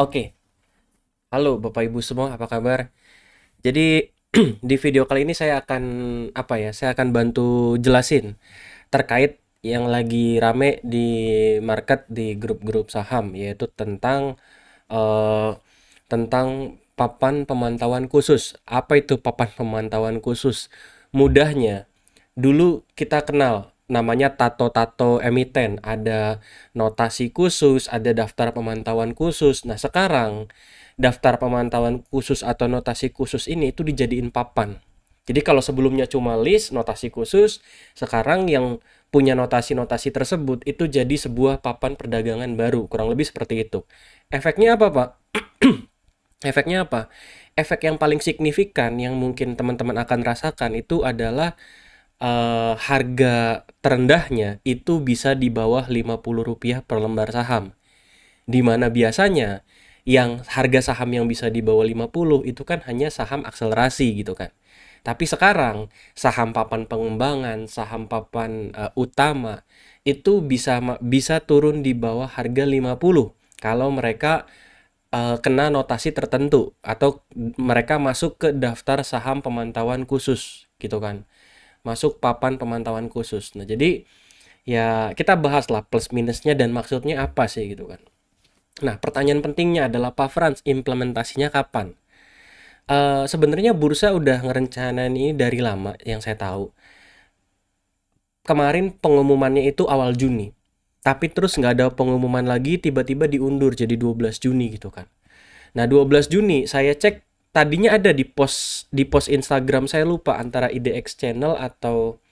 Oke. Halo Bapak Ibu semua, apa kabar? Jadi di video kali ini saya akan saya akan bantu jelasin terkait yang lagi rame di market di grup-grup saham, yaitu eh, tentang papan pemantauan khusus. Apa itu papan pemantauan khusus? Mudahnya, dulu kita kenal namanya tato-tato emiten, ada notasi khusus, ada daftar pemantauan khusus. Nah, sekarang daftar pemantauan khusus atau notasi khusus ini itu dijadiin papan. Jadi kalau sebelumnya cuma list notasi khusus, sekarang yang punya notasi-notasi tersebut itu jadi sebuah papan perdagangan baru, kurang lebih seperti itu. Efeknya apa, Pak? Efeknya apa? Efek yang paling signifikan yang mungkin teman-teman akan rasakan itu adalah harga terendahnya itu bisa di bawah Rp50 per lembar saham. Di mana biasanya yang harga saham yang bisa di bawah 50 itu kan hanya saham akselerasi gitu kan. Tapi sekarang saham papan pengembangan, saham papan utama itu bisa turun di bawah harga 50 kalau mereka kena notasi tertentu atau mereka masuk ke daftar saham pemantauan khusus gitu kan. Masuk papan pemantauan khusus. Nah, jadi ya kita bahas lah plus minusnya dan maksudnya apa sih gitu kan. Nah, pertanyaan pentingnya adalah Pak Frans, implementasinya kapan? Sebenarnya bursa udah ngerencanain ini dari lama yang saya tahu. Kemarin pengumumannya itu awal Juni. Tapi terus nggak ada pengumuman lagi, tiba-tiba diundur jadi 12 Juni gitu kan. Nah, 12 Juni saya cek tadinya ada di post Instagram, saya lupa antara IDX Channel atau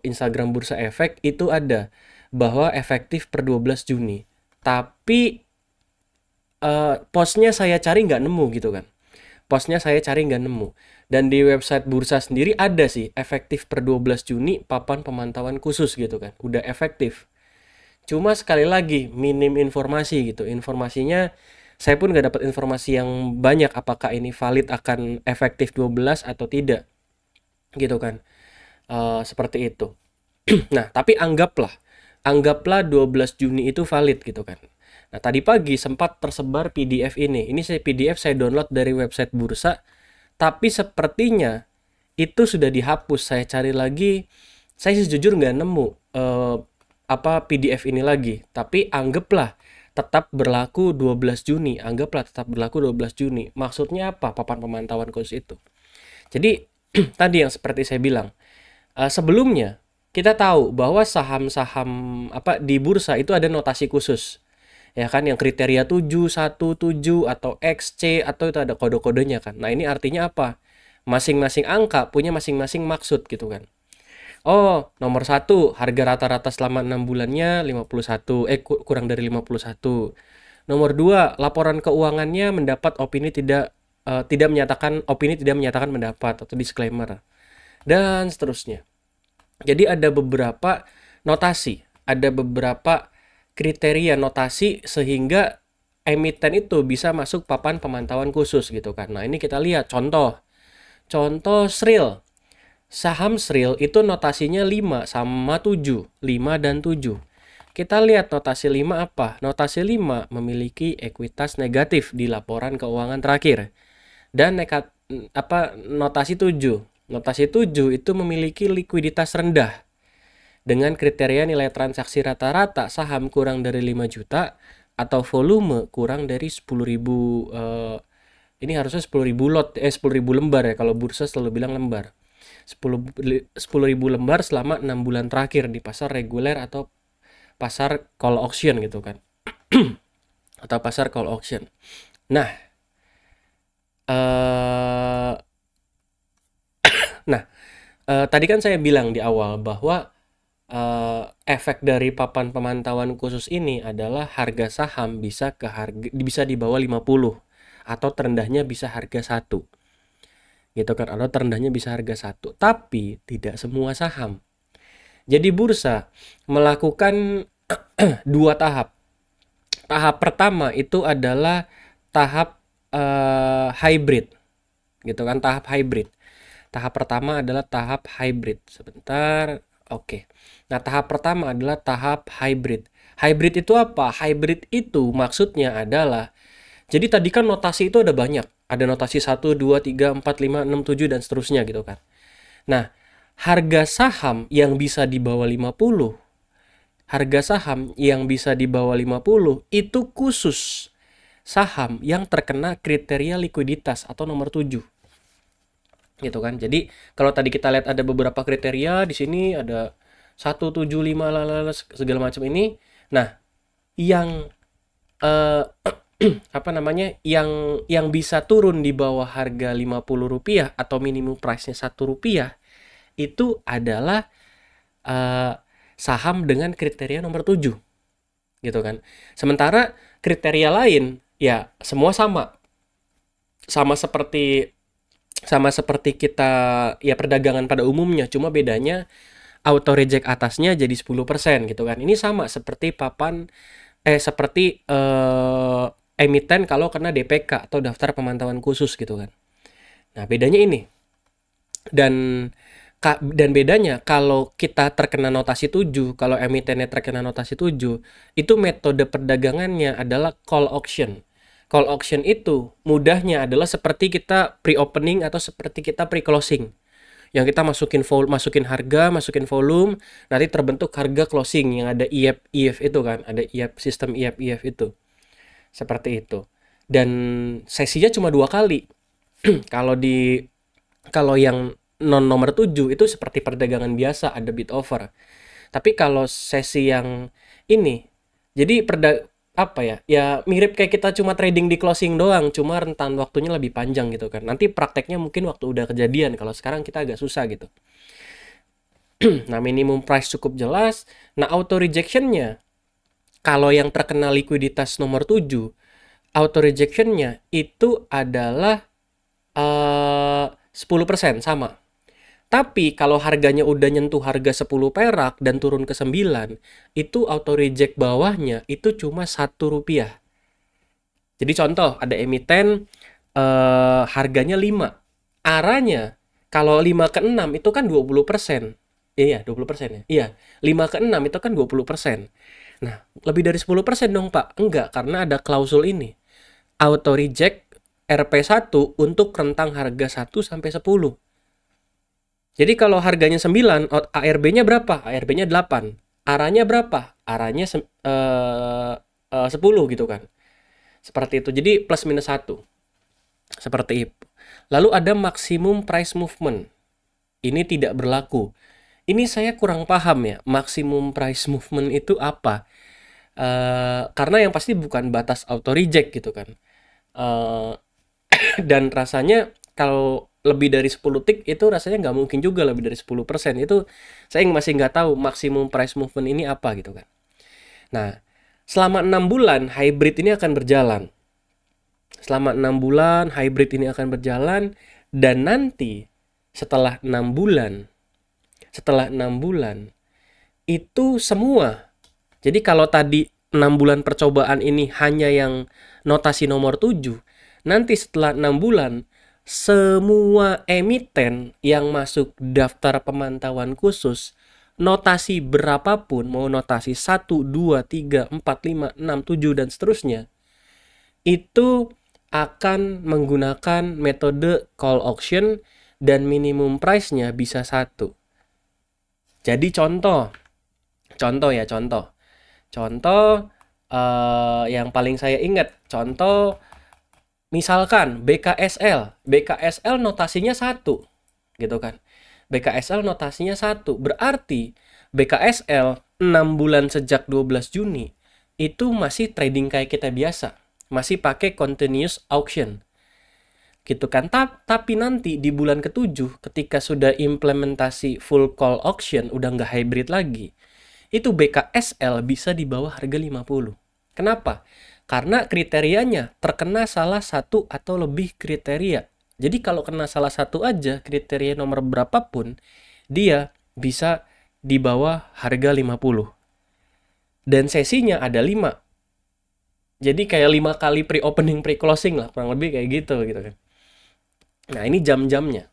Instagram Bursa Efek itu ada bahwa efektif per 12 Juni. Tapi postnya saya cari nggak nemu gitu kan. Postnya saya cari nggak nemu. Dan di website bursa sendiri ada sih efektif per 12 Juni papan pemantauan khusus gitu kan. Udah efektif. Cuma sekali lagi minim informasi gitu. Informasinya saya pun nggak dapat informasi yang banyak apakah ini valid akan efektif 12 atau tidak gitu kan. Seperti itu. Nah, tapi anggaplah 12 Juni itu valid gitu kan. Nah, tadi pagi sempat tersebar PDF ini. Ini PDF saya download dari website bursa, tapi sepertinya itu sudah dihapus. Saya cari lagi, saya sejujur nggak nemu PDF ini lagi. Tapi anggaplah tetap berlaku 12 Juni. Anggaplah tetap berlaku 12 Juni. Maksudnya apa papan pemantauan khusus itu? Jadi tadi yang seperti saya bilang, sebelumnya kita tahu bahwa saham-saham di bursa itu ada notasi khusus. Ya kan yang kriteria 717 atau XC atau itu ada kode-kodenya kan. Nah, ini artinya apa? Masing-masing angka punya masing-masing maksud gitu kan. Oh, nomor satu, harga rata-rata selama 6 bulannya 51, kurang dari 51. Nomor 2, laporan keuangannya mendapat opini tidak menyatakan mendapat atau disclaimer. Dan seterusnya. Jadi ada beberapa notasi, ada beberapa kriteria notasi sehingga emiten itu bisa masuk papan pemantauan khusus gitu kan. Nah, ini kita lihat contoh. Contoh Sril. Saham Sril itu notasinya 5 sama 7, 5 dan 7. Kita lihat notasi 5 apa? Notasi 5 memiliki ekuitas negatif di laporan keuangan terakhir. Dan notasi 7. Notasi 7 itu memiliki likuiditas rendah dengan kriteria nilai transaksi rata-rata saham kurang dari 5 juta atau volume kurang dari 10.000 ini harusnya 10.000 lembar ya, kalau bursa selalu bilang lembar. 10.000 lembar selama 6 bulan terakhir di pasar reguler atau pasar call auction gitu kan. Atau pasar call auction. Nah, eh nah, tadi kan saya bilang di awal bahwa efek dari papan pemantauan khusus ini adalah harga saham bisa di bawah 50 atau terendahnya bisa harga 1 gitu kan, atau terendahnya bisa harga 1, tapi tidak semua saham. Jadi bursa melakukan dua tahap. Tahap pertama itu adalah tahap hybrid gitu kan, tahap hybrid. Tahap pertama adalah tahap hybrid. Sebentar. Oke. Nah, tahap pertama adalah tahap hybrid. Hybrid itu apa? Hybrid itu maksudnya adalah, jadi tadi kan notasi itu ada banyak. Ada notasi 1, 2, 3, 4, 5, 6, 7 dan seterusnya gitu kan. Nah, harga saham yang bisa di bawah 50, harga saham yang bisa di bawah 50 itu khusus saham yang terkena kriteria likuiditas atau nomor 7 gitu kan. Jadi kalau tadi kita lihat ada beberapa kriteria di sini, ada 1, 7, 5 lalala segala macam ini. Nah, yang eh, apa namanya, yang bisa turun di bawah harga Rp50 atau minimum price-nya Rp1 itu adalah eh, saham dengan kriteria nomor 7 gitu kan. Sementara kriteria lain ya semua sama. Sama seperti kita ya perdagangan pada umumnya, cuma bedanya auto reject atasnya jadi 10% gitu kan. Ini sama seperti seperti emiten kalau kena DPK atau daftar pemantauan khusus gitu kan. Nah, bedanya ini. Dan bedanya kalau kita terkena notasi 7, kalau emitennya terkena notasi 7, itu metode perdagangannya adalah call auction. Call auction itu mudahnya adalah seperti kita pre-opening atau seperti kita pre-closing. Yang kita masukin harga, masukin volume, nanti terbentuk harga closing yang ada IF itu kan, ada IF, sistem IF itu. Seperti itu. Dan sesinya cuma 2 kali. Kalau yang non nomor 7 itu seperti perdagangan biasa, ada bid offer. Tapi kalau sesi yang ini, jadi apa ya? Ya mirip kayak kita cuma trading di closing doang, cuma rentan waktunya lebih panjang gitu kan. Nanti prakteknya mungkin waktu udah kejadian, kalau sekarang kita agak susah gitu. Nah, minimum price cukup jelas. Nah, auto rejectionnya, kalau yang terkena likuiditas nomor 7, auto rejectionnya itu adalah 10% sama. Tapi kalau harganya udah nyentuh harga 10 perak dan turun ke 9, itu auto reject bawahnya itu cuma Rp1. Jadi contoh, ada emiten harganya 5. Arahnya kalau 5 ke 6 itu kan 20%. Iya, 20% ya. Iya, 5 ke 6 itu kan 20%. Nah, lebih dari 10% dong, Pak. Enggak, karena ada klausul ini. Auto reject RP1 untuk rentang harga 1 sampai 10. Jadi kalau harganya 9, ARB-nya berapa? ARB-nya 8. Arahnya berapa? Arahnya 10 gitu kan. Seperti itu. Jadi plus minus 1. Seperti itu. Lalu ada maksimum price movement. Ini tidak berlaku. Ini saya kurang paham ya. Maksimum price movement itu apa? Karena yang pasti bukan batas auto reject gitu kan. Dan rasanya kalau lebih dari 10 tick itu rasanya nggak mungkin juga lebih dari 10%. Itu saya masih nggak tahu maksimum price movement ini apa gitu kan. Nah, selama 6 bulan hybrid ini akan berjalan. Selama 6 bulan hybrid ini akan berjalan, dan nanti setelah 6 bulan itu semua. Jadi kalau tadi 6 bulan percobaan ini hanya yang notasi nomor 7, nanti setelah 6 bulan semua emiten yang masuk daftar pemantauan khusus, notasi berapapun, mau notasi 1, 2, 3, 4, 5, 6, 7 dan seterusnya, itu akan menggunakan metode call auction dan minimum price-nya bisa 1. Jadi contoh yang paling saya ingat, misalkan BKSL notasinya 1 gitu kan. BKSL notasinya 1, berarti BKSL 6 bulan sejak 12 Juni itu masih trading kayak kita biasa, masih pakai continuous auction gitu kan. Tapi nanti di bulan ke-7 ketika sudah implementasi full call auction, udah nggak hybrid lagi, itu BKSL bisa di bawah harga 50. Kenapa? Karena kriterianya terkena salah satu atau lebih kriteria. Jadi kalau kena salah satu aja kriteria nomor berapapun, dia bisa di bawah harga 50. Dan sesinya ada 5. Jadi kayak 5 kali pre-opening, pre-closing lah, kurang lebih kayak gitu kan. Nah, ini jam-jamnya.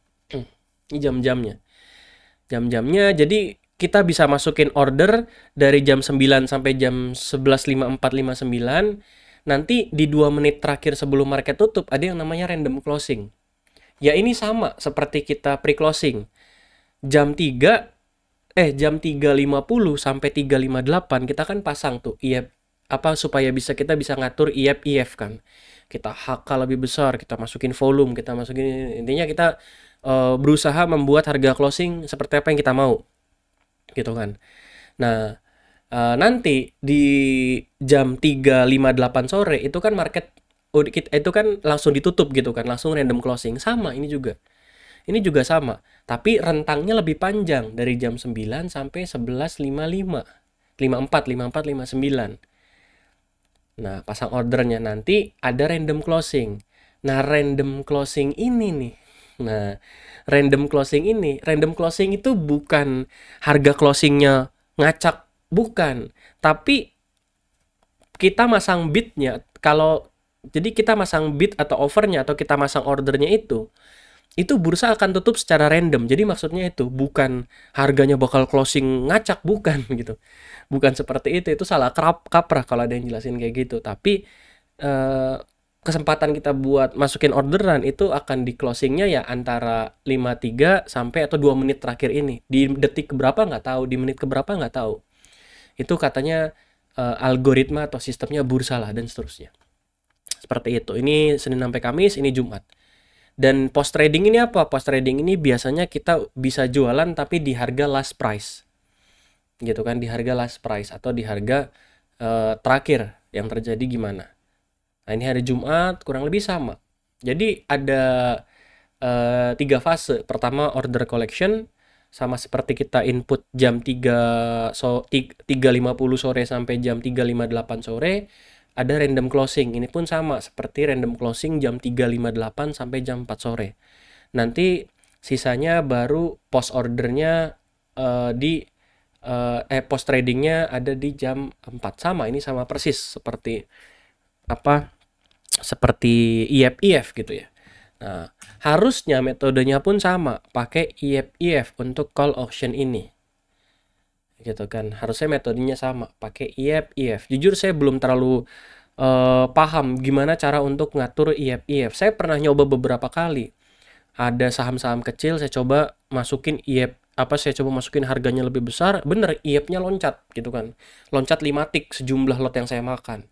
Ini jam-jamnya. Jadi kita bisa masukin order dari jam 9 sampai jam 11.54, 59. Nanti di 2 menit terakhir sebelum market tutup ada yang namanya random closing. Ya ini sama seperti kita pre-closing. Jam 3 jam 3.50 sampai 3.58 kita kan pasang tuh IF supaya kita bisa ngatur IF kan. Kita HK lebih besar, kita masukin volume, kita masukin, intinya kita berusaha membuat harga closing seperti apa yang kita mau. Gitu kan. Nah, nanti di jam 3.58 sore itu kan market itu kan langsung ditutup gitu kan, langsung random closing. Sama ini juga. Ini juga sama, tapi rentangnya lebih panjang dari jam 9 sampai 11.55. 54, 54, 59. Nah, pasang ordernya nanti ada random closing. Nah, random closing ini nih. Nah, random closing itu bukan harga closingnya ngacak, bukan. Tapi kita masang bidnya, jadi kita masang bid atau overnya atau kita masang ordernya itu bursa akan tutup secara random. Jadi maksudnya itu bukan harganya bakal closing ngacak, bukan gitu. Bukan seperti itu salah kaprah kalau ada yang jelasin kayak gitu. Tapi kesempatan kita buat masukin orderan itu akan di closingnya ya antara 53 sampai atau 2 menit terakhir ini. Di detik keberapa nggak tahu, di menit keberapa nggak tahu. Itu katanya algoritma atau sistemnya bursa lah dan seterusnya. Seperti itu. Ini Senin sampai Kamis, ini Jumat. Dan post trading ini apa? Post trading ini biasanya kita bisa jualan tapi di harga last price. Gitu kan, di harga last price atau di harga terakhir yang terjadi gimana. Nah, ini hari Jumat kurang lebih sama. Jadi ada 3 fase. Pertama order collection, sama seperti kita input jam 3.50 sore sampai jam 3.58 sore. Ada random closing, ini pun sama seperti random closing jam 3.58 sampai jam 4 sore. Nanti sisanya baru post ordernya post tradingnya ada di jam 4. Sama, ini sama persis seperti seperti IF gitu ya. Nah, harusnya metodenya pun sama, pakai IF untuk call option ini. Gitu kan, harusnya metodenya sama, pakai IF. Jujur saya belum terlalu paham gimana cara untuk ngatur IF. Saya pernah nyoba beberapa kali. Ada saham-saham kecil saya coba masukin IF, saya coba masukin harganya lebih besar, bener IF-nya loncat gitu kan. Loncat 5 tik sejumlah lot yang saya makan.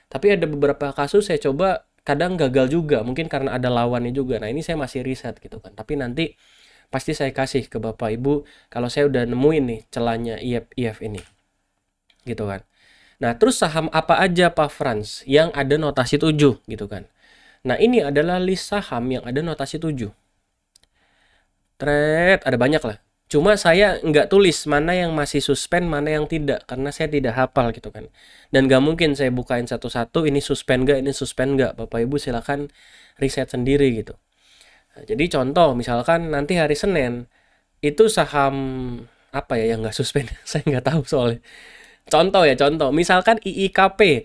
Tapi ada beberapa kasus saya coba kadang gagal juga, mungkin karena ada lawannya juga. Nah, ini saya masih riset gitu kan. Tapi nanti pasti saya kasih ke Bapak Ibu kalau saya udah nemuin nih celahnya IF ini. Gitu kan. Nah, terus saham apa aja Pak Frans yang ada notasi 7 gitu kan. Nah, ini adalah list saham yang ada notasi 7. Ada banyak lah. Cuma saya nggak tulis mana yang masih suspend, mana yang tidak. Karena saya tidak hafal gitu kan. Dan nggak mungkin saya bukain satu-satu, ini suspend nggak, ini suspend nggak. Bapak Ibu silakan riset sendiri gitu. Nah, jadi contoh, misalkan nanti hari Senin, itu saham apa ya yang nggak suspend? Saya nggak tahu soalnya. Contoh. Misalkan IIKP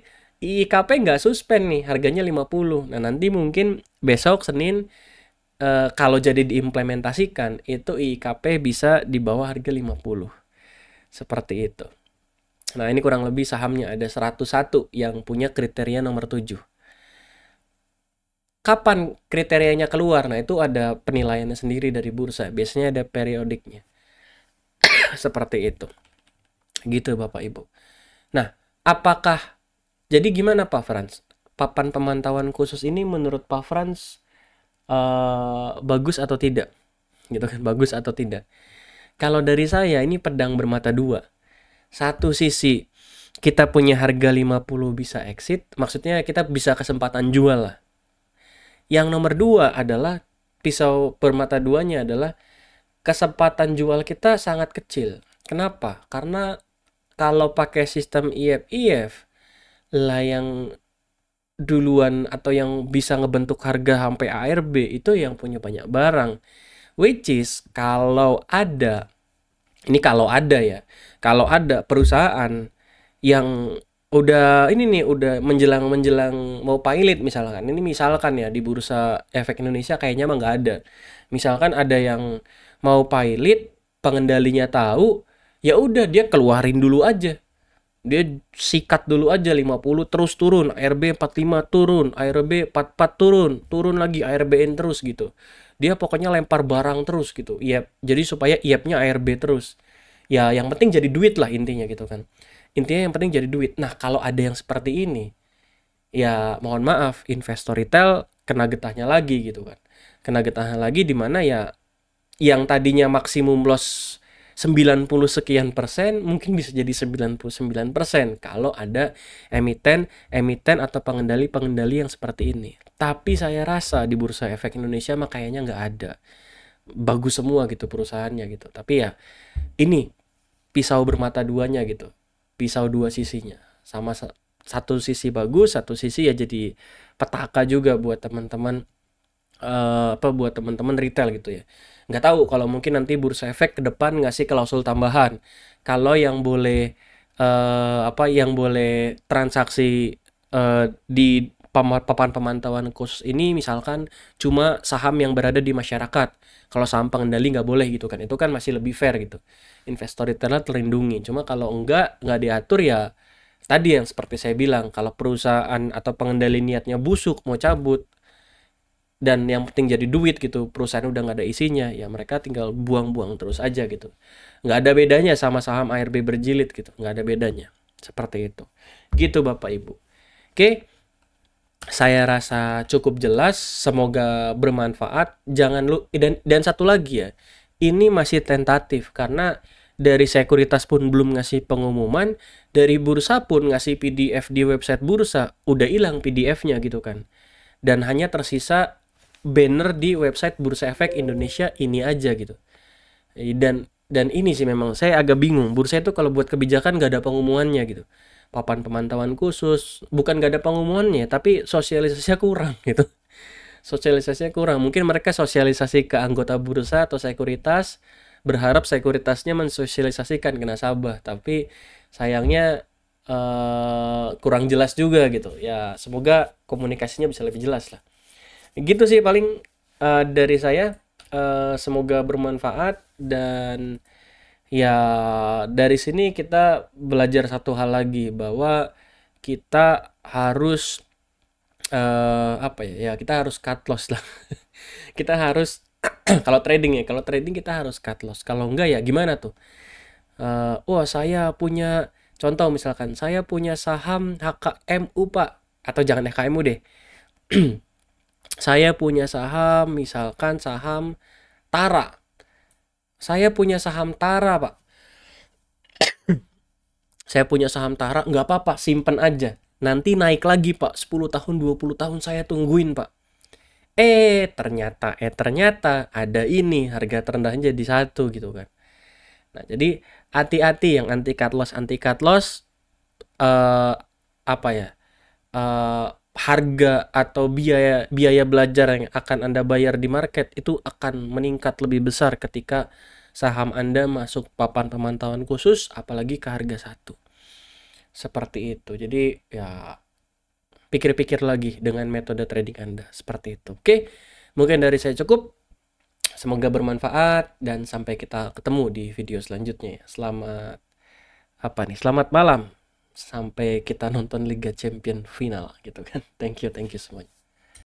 nggak suspend nih, harganya 50. Nah, nanti mungkin besok Senin, kalau jadi diimplementasikan itu IKP bisa di bawah harga 50. Seperti itu. Nah, ini kurang lebih sahamnya ada 101 yang punya kriteria nomor 7. Kapan kriterianya keluar? Nah, itu ada penilaiannya sendiri dari bursa. Biasanya ada periodiknya. Seperti itu. Gitu Bapak Ibu. Nah, jadi gimana Pak Frans? Papan pemantauan khusus ini menurut Pak Frans bagus atau tidak, gitu kan, bagus atau tidak. Kalau dari saya ini pedang bermata dua. Satu sisi kita punya harga 50 bisa exit, maksudnya kita bisa kesempatan jual lah. Yang nomor 2 adalah pisau bermata duanya adalah kesempatan jual kita sangat kecil. Kenapa? Karena kalau pakai sistem IF lah yang duluan atau yang bisa ngebentuk harga sampai ARB itu yang punya banyak barang, which is kalau ada perusahaan yang udah menjelang mau pilot misalkan ya di Bursa Efek Indonesia kayaknya mah nggak ada. Misalkan ada yang mau pilot, pengendalinya tahu, Ya udah dia keluarin dulu aja. Dia sikat dulu aja 50 terus turun, ARB 45 turun, ARB 44 turun, turun lagi ARBN terus gitu. Dia pokoknya lempar barang terus gitu. Iya, jadi supaya IAP-nya ARB terus. Ya, yang penting jadi duit lah intinya gitu kan. Intinya yang penting jadi duit. Nah, kalau ada yang seperti ini, ya mohon maaf, investor retail kena getahnya lagi gitu kan. Kena getahnya lagi di mana ya yang tadinya maksimum loss 90 sekian persen mungkin bisa jadi 99% kalau ada emiten atau pengendali-pengendali yang seperti ini. Tapi saya rasa di Bursa Efek Indonesia mah kayaknya nggak ada. Bagus semua gitu perusahaannya gitu. Tapi ya ini pisau bermata duanya gitu. Pisau dua sisinya. Sama satu sisi bagus, satu sisi ya jadi petaka juga buat teman-teman buat teman-teman retail gitu ya. Nggak tahu kalau mungkin nanti Bursa Efek ke depan ngasih klausul tambahan. Kalau yang boleh yang boleh transaksi di papan pemantauan khusus ini misalkan cuma saham yang berada di masyarakat. Kalau saham pengendali nggak boleh gitu kan. Itu kan masih lebih fair gitu. Investor retail terlindungi. Cuma kalau nggak diatur ya tadi yang seperti saya bilang, kalau perusahaan atau pengendali niatnya busuk mau cabut dan yang penting jadi duit gitu, perusahaan udah nggak ada isinya, ya mereka tinggal buang-buang terus aja gitu. Nggak ada bedanya sama saham ARB berjilid gitu, nggak ada bedanya. Seperti itu. Gitu Bapak Ibu. Oke, saya rasa cukup jelas, semoga bermanfaat. Jangan lu dan satu lagi ya, ini masih tentatif karena dari sekuritas pun belum ngasih pengumuman, dari bursa pun ngasih PDF di website bursa, udah hilang PDF-nya gitu kan. Dan hanya tersisa banner di website Bursa Efek Indonesia ini aja gitu. Dan ini sih memang saya agak bingung. Bursa itu kalau buat kebijakan nggak ada pengumumannya gitu. Papan pemantauan khusus, bukan nggak ada pengumumannya, tapi sosialisasinya kurang gitu. Sosialisasinya kurang. Mungkin mereka sosialisasi ke anggota bursa atau sekuritas, berharap sekuritasnya mensosialisasikan ke nasabah, tapi sayangnya kurang jelas juga gitu. Ya semoga komunikasinya bisa lebih jelas lah. Gitu sih paling dari saya. Semoga bermanfaat dan ya dari sini kita belajar satu hal lagi bahwa kita harus ya kita harus cut loss lah. Kita harus kalau trading kita harus cut loss. Kalau enggak ya gimana tuh? Wah saya punya contoh misalkan saya punya saham HKMU Pak, atau jangan HKMU deh. Saya punya saham misalkan saham Tara. Saya punya saham Tara Pak. Saya punya saham Tara, nggak apa-apa, simpen aja. Nanti naik lagi Pak, 10 tahun, 20 tahun saya tungguin Pak. Ternyata ada ini, harga terendahnya jadi satu gitu kan. Nah, jadi hati-hati yang anti cut loss, eh, apa ya, harga atau biaya belajar yang akan Anda bayar di market itu akan meningkat lebih besar ketika saham Anda masuk papan pemantauan khusus, apalagi ke harga satu. Seperti itu. Jadi ya pikir-pikir lagi dengan metode trading Anda. Seperti itu. Oke, mungkin dari saya cukup. Semoga bermanfaat dan sampai kita ketemu di video selanjutnya ya. Selamat malam. Sampai kita nonton Liga Champion final gitu kan. Thank you semuanya.